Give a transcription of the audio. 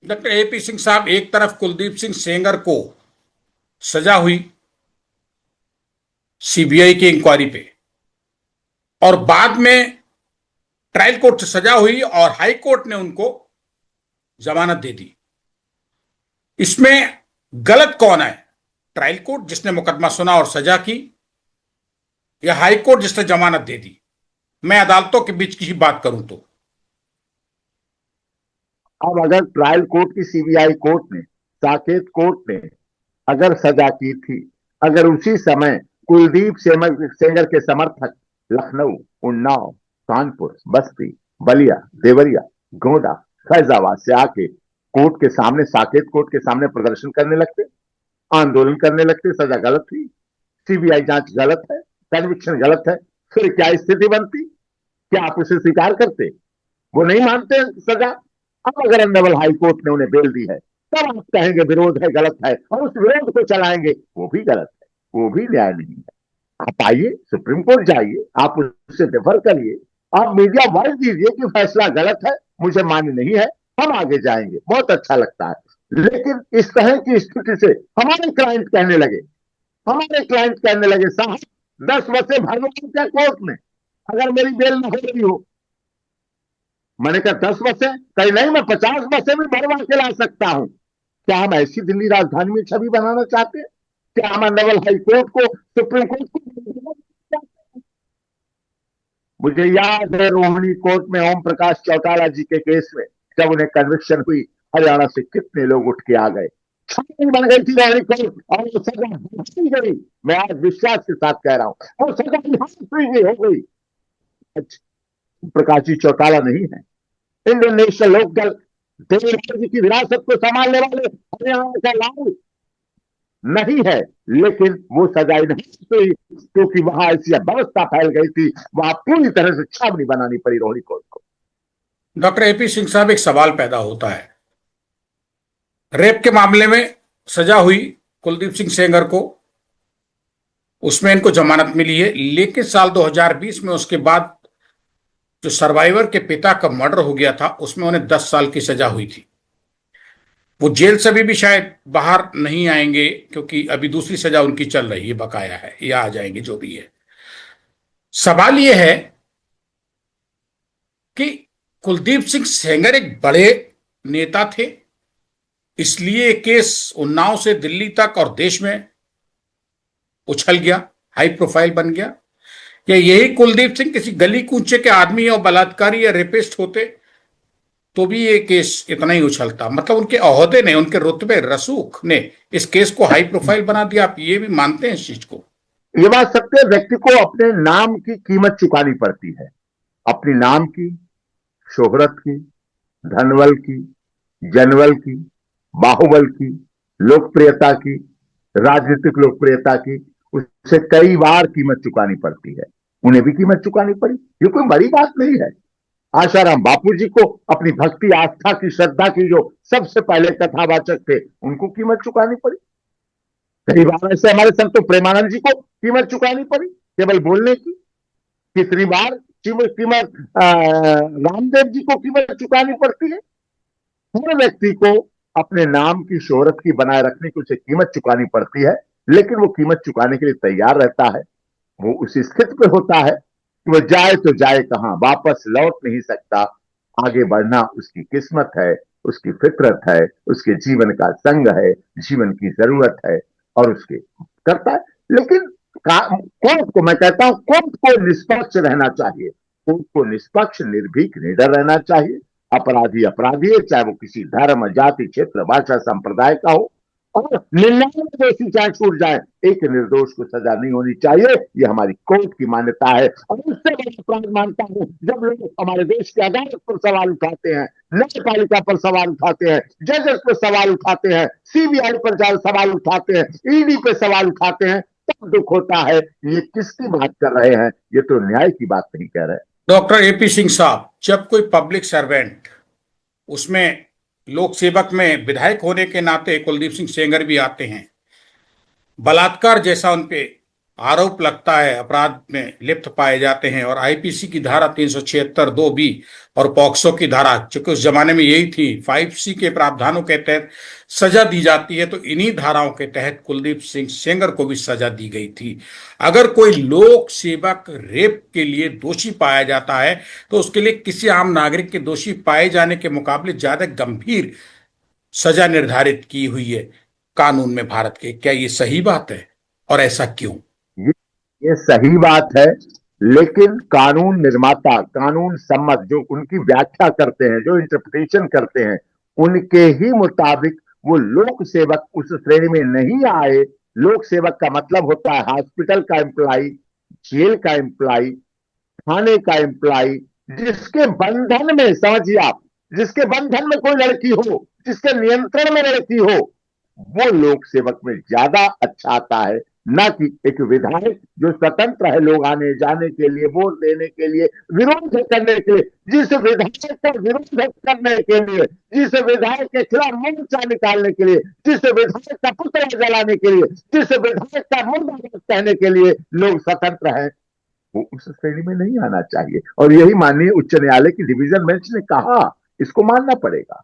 Doctor AP Singh साहब, एक तरफ कुलदीप सिंह सेंगर को सजा हुई सीबीआई की इंक्वायरी पे, और बाद में ट्रायल कोर्ट से सजा हुई और हाई कोर्ट ने उनको जमानत दे दी। इसमें गलत कौन है? ट्रायल कोर्ट जिसने मुकदमा सुना और सजा की, या हाई कोर्ट जिसने जमानत दे दी? मैं अदालतों के बीच की ही बात करूं तो अब अगर ट्रायल कोर्ट की सीबीआई कोर्ट ने, साकेत कोर्ट ने अगर सजा की थी, अगर उसी समय कुलदीप सेंगर के समर्थक लखनऊ, उन्नाव, कानपुर, बस्ती, बलिया, देवरिया, गोंडा, फैजाबाद से आके कोर्ट के सामने, साकेत कोर्ट के सामने प्रदर्शन करने लगते, आंदोलन करने लगते, सजा गलत थी, सीबीआई जांच गलत है, कन्विक्शन गलत है, फिर क्या स्थिति बनती? क्या आप उसे स्वीकार करते? वो नहीं मानते सजा। अब अगर ऑनरेबल हाई कोर्ट ने उन्हें बेल दी है, तब आप कहेंगे विरोध है, गलत है, और उस विरोध को चलाएंगे, वो भी गलत है, वो भी न्याय नहीं है। आप आइए, सुप्रीम कोर्ट जाइए, आप उससे डिफर करिए, आप मीडिया वॉइस दीजिए कि फैसला गलत है, मुझे मान्य नहीं है, हम आगे जाएंगे, बहुत अच्छा लगता है। लेकिन इस तरह की स्थिति से हमारे क्लाइंट कहने लगे, साहब 10 बसें भरवा क्या कोर्ट में, अगर मेरी बेल न हो रही हो। मैंने कहा 10 बसें? कहीं नहीं, मैं 50 बसें भी भरवा के ला सकता हूं। क्या हम ऐसी दिल्ली राजधानी में छवि बनाना चाहते हैं? क्या हम ऑनरेबल हाई कोर्ट को, सुप्रीम कोर्ट को? मुझे याद है रोहिणी कोर्ट में ओम प्रकाश चौटाला जी के केस में जब उन्हें कन्विक्शन हुई, हरियाणा से कितने लोग उठ के आ गए, छावनी बन गई थी रोहिणी कोर्ट, और वो सजा नहीं गई। मैं आज विश्वास के साथ कह रहा हूं, वो सजा हो गई। प्रकाश जी चौटाला नहीं है, इंडियन नेशनल लोकदल देवराज जी की विरासत को संभालने वाले हरियाणा का लाल नहीं है, लेकिन वो सजाई नहीं हुई क्योंकि वहां ऐसी व्यवस्था फैल गई थी, वहां पूरी तरह से छावनी बनानी पड़ी रोहिणी कोर्ट को। डॉक्टर एपी सिंह साहब, एक सवाल पैदा होता है। रेप के मामले में सजा हुई कुलदीप सिंह सेंगर को, उसमें इनको जमानत मिली है, लेकिन साल 2020 में उसके बाद जो सर्वाइवर के पिता का मर्डर हो गया था, उसमें उन्हें 10 साल की सजा हुई थी। वो जेल से भी शायद बाहर नहीं आएंगे, क्योंकि अभी दूसरी सजा उनकी चल रही है, बकाया है, या आ जाएंगे, जो भी है। सवाल यह है कि कुलदीप सिंह सेंगर एक बड़े नेता थे, इसलिए केस उन्नाव से दिल्ली तक और देश में उछल गया, हाई प्रोफाइल बन गया। या यही कुलदीप सिंह किसी गली कूचे के आदमी और बलात्कारी या रेपिस्ट होते तो भी ये केस इतना ही उछलता? मतलब उनके ओहदे ने, उनके रुतबे, रसूख ने इस केस को हाई प्रोफाइल बना दिया। आप ये भी मानते हैं इस चीज को? ये बात सत्य, व्यक्ति को अपने नाम की कीमत चुकानी पड़ती है, अपनी नाम की, शोहरत की, धनबल की, जनबल की, बाहुबल की, लोकप्रियता की, राजनीतिक लोकप्रियता की, उससे कई बार कीमत चुकानी पड़ती है। उन्हें भी कीमत चुकानी पड़ी, ये कोई बड़ी बात नहीं है। आशाराम बापू जी को अपनी भक्ति, आस्था की, श्रद्धा की जो सबसे पहले कथावाचक थे, उनको कीमत चुकानी पड़ी। कई बार ऐसे हमारे संत प्रेमानंद जी को कीमत चुकानी पड़ी केवल बोलने की। कितनी बार कीमत रामदेव जी को कीमत चुकानी पड़ती है। हर व्यक्ति को अपने नाम की, शोहरत की बनाए रखने की उसे कीमत चुकानी पड़ती है, लेकिन वो कीमत चुकाने के लिए तैयार रहता है। वो उस स्थिति पे होता है कि वो जाए तो जाए कहां, वापस लौट नहीं सकता। आगे बढ़ना उसकी किस्मत है, उसकी फितरत है, उसके जीवन का संग है, जीवन की जरूरत है, और उसके करता है। लेकिन कोर्ट को मैं कहता हूं, कोर्ट को निष्पक्ष रहना चाहिए, कोर्ट को निष्पक्ष, निर्भीक, निडर रहना चाहिए। अपराधी अपराधी है, चाहे वो किसी धर्म, जाति, क्षेत्र, भाषा, संप्रदाय का हो, और 99 दोषी चाहे छूट जाए, एक निर्दोष को सजा नहीं होनी चाहिए। ये हमारी कोर्ट की मान्यता है। और उससे बड़ा अपराध मानता हूं जब लोग हमारे देश की अदालत पर सवाल उठाते हैं, न्यायपालिका पर सवाल उठाते हैं, जजेस पर सवाल उठाते हैं, सीबीआई पर सवाल उठाते हैं, ईडी पे सवाल उठाते हैं, तब दुख होता है ये किसकी बात कर रहे हैं, ये तो न्याय की बात नहीं कह रहे। डॉक्टर एपी सिंह साहब, जब कोई पब्लिक सर्वेंट, उसमें लोक सेवक में विधायक होने के नाते कुलदीप सिंह सेंगर भी आते हैं, बलात्कार जैसा उनपे आरोप लगता है अपराध में लिप्त पाए जाते हैं और आईपीसी की धारा 376(2)(b) और पॉक्सो की धारा, चूंकि उस जमाने में यही थी, 5C के प्रावधानों के तहत सजा दी जाती है, तो इन्हीं धाराओं के तहत कुलदीप सिंह सेंगर को भी सजा दी गई थी। अगर कोई लोक सेवक रेप के लिए दोषी पाया जाता है तो उसके लिए किसी आम नागरिक के दोषी पाए जाने के मुकाबले ज्यादा गंभीर सजा निर्धारित की हुई है कानून में भारत के। क्या ये सही बात है और ऐसा क्यों? ये ये सही बात है, लेकिन कानून निर्माता, कानून सम्मत जो उनकी व्याख्या करते हैं, जो इंटरप्रिटेशन करते हैं, उनके ही मुताबिक वो लोक सेवक उस श्रेणी में नहीं आए। लोक सेवक का मतलब होता है हॉस्पिटल का एम्प्लाई, जेल का एम्प्लाई, थाने का एम्प्लाई, जिसके बंधन में, समझिए आप, जिसके बंधन में कोई लड़की हो, जिसके नियंत्रण में लड़की हो, वो लोक सेवक में ज्यादा अच्छा आता है, ना कि एक विधायक जो स्वतंत्र है लोग आने जाने के लिए, वोट देने के लिए, विरोध करने के लिए, जिस विधायक का विरोध करने के लिए, जिस विधायक के खिलाफ मोर्चा निकालने के लिए, जिस विधायक का पुतला जलाने के लिए, जिस विधायक का मुर्दाबाद कहने के लिए लोग स्वतंत्र हैं, वो उस श्रेणी में नहीं आना चाहिए। और यही माननीय उच्च न्यायालय की डिवीजन बेंच ने कहा, इसको मानना पड़ेगा।